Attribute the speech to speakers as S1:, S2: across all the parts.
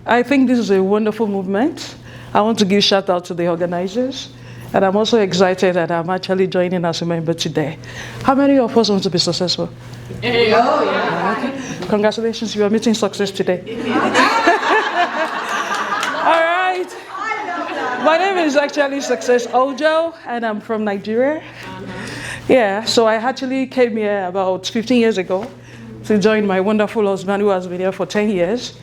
S1: I think this is a wonderful movement. I want to give shout out to the organizers. And I'm also excited that I'm actually joining as a member today. How many of us want to be successful? Okay. Congratulations, you are meeting success today. All right. My name is actually Success Ojo, and I'm from Nigeria. Yeah, so I actually came here about 15 years ago to join my wonderful husband who has been here for 10 years.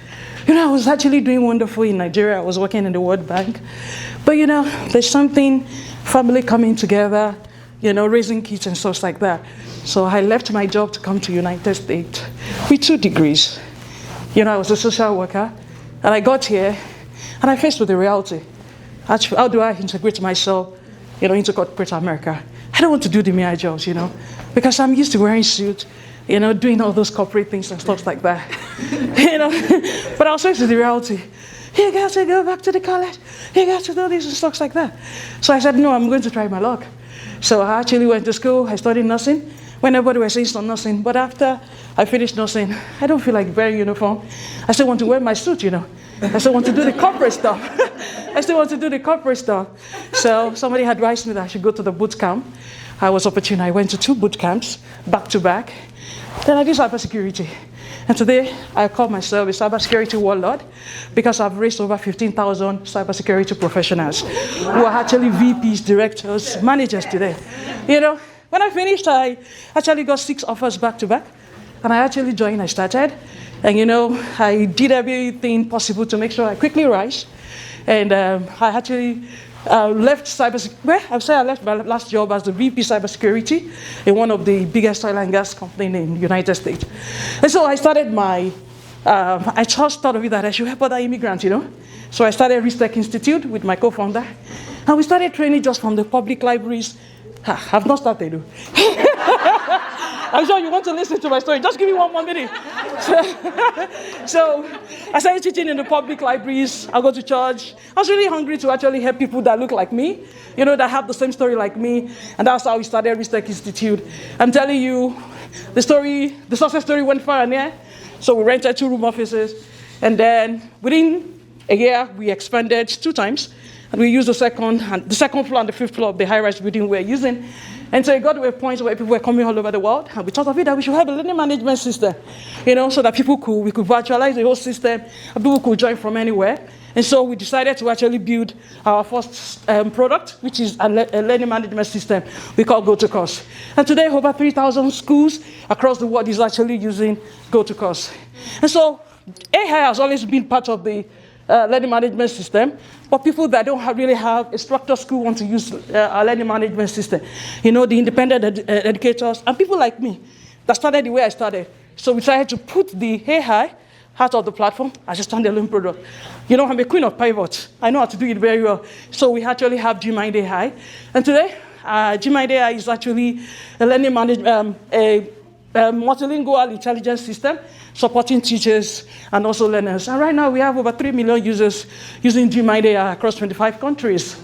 S1: I was actually doing wonderful in Nigeria. I was working in the World Bank. But there's something, family coming together, raising kids and stuff like that. So I left my job to come to United States with 2 degrees. I was a social worker, and I got here, and I faced with the reality. How do I integrate myself, into corporate America? I don't want to do the mere jobs, because I'm used to wearing suits, doing all those corporate things and stuff like that. But I was faced with the reality. You got to go back to the college. You got to do this and stuff like that. So I said, no, I'm going to try my luck. So I actually went to school. I studied nursing when everybody was saying some nursing. But after I finished nursing, I don't feel like wearing uniform. I still want to wear my suit, I still want to do the corporate stuff. So somebody advised me that I should go to the boot camp. I was opportune. I went to 2 boot camps back to back. Then I did cybersecurity. And today, I call myself a cybersecurity warlord because I've raised over 15,000 cybersecurity professionals who are actually VPs, directors, managers today. When I finished, I actually got 6 offers back to back. And I actually joined, I started. And I did everything possible to make sure I quickly rise. And I actually left cybersecurity. I've said I left my last job as the VP cybersecurity in one of the biggest oil and gas companies in the United States. And so I started I just thought of it that I should help other immigrants, So I started Risk Tech Institute with my co-founder. And we started training just from the public libraries. I've not started, though. I'm sure you want to listen to my story. Just give me 1 more minute. So I started teaching in the public libraries. I go to church. I was really hungry to actually help people that look like me, that have the same story like me. And that's how we started Risk Tech Institute. I'm telling you, the success story went far and near. So we rented 2-room offices. And then within a year, we expanded 2 times. And we used the second floor and the 5th floor of the high-rise building we're using. And so it got to a point where people were coming all over the world. And we thought of it that we should have a learning management system, so that we could virtualize the whole system, and people could join from anywhere. And so we decided to actually build our first product, which is a learning management system we call GoToCourse. And today, over 3,000 schools across the world is actually using GoToCourse. And so AI has always been part of the learning management system, but people that don't really have a structured school want to use our learning management system. The independent educators and people like me that started the way I started. So we tried to put the AI out of the platform as a standalone product. I'm a queen of pivots. I know how to do it very well. So we actually have GMind AI. And today, GMind AI is actually a learning management, multilingual intelligence system supporting teachers and also learners. And right now we have over 3 million users using GMind AI across 25 countries.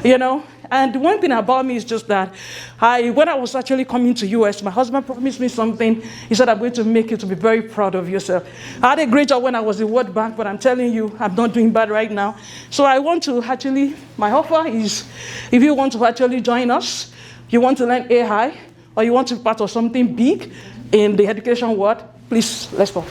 S1: And one thing about me is just that when I was actually coming to US, my husband promised me something. He said, I'm going to make you to be very proud of yourself. I had a great job when I was in World Bank, but I'm telling you, I'm not doing bad right now. So I want to my offer is, if you want to actually join us, you want to learn AI, or you want to be part of something big in the education world, please, let's talk.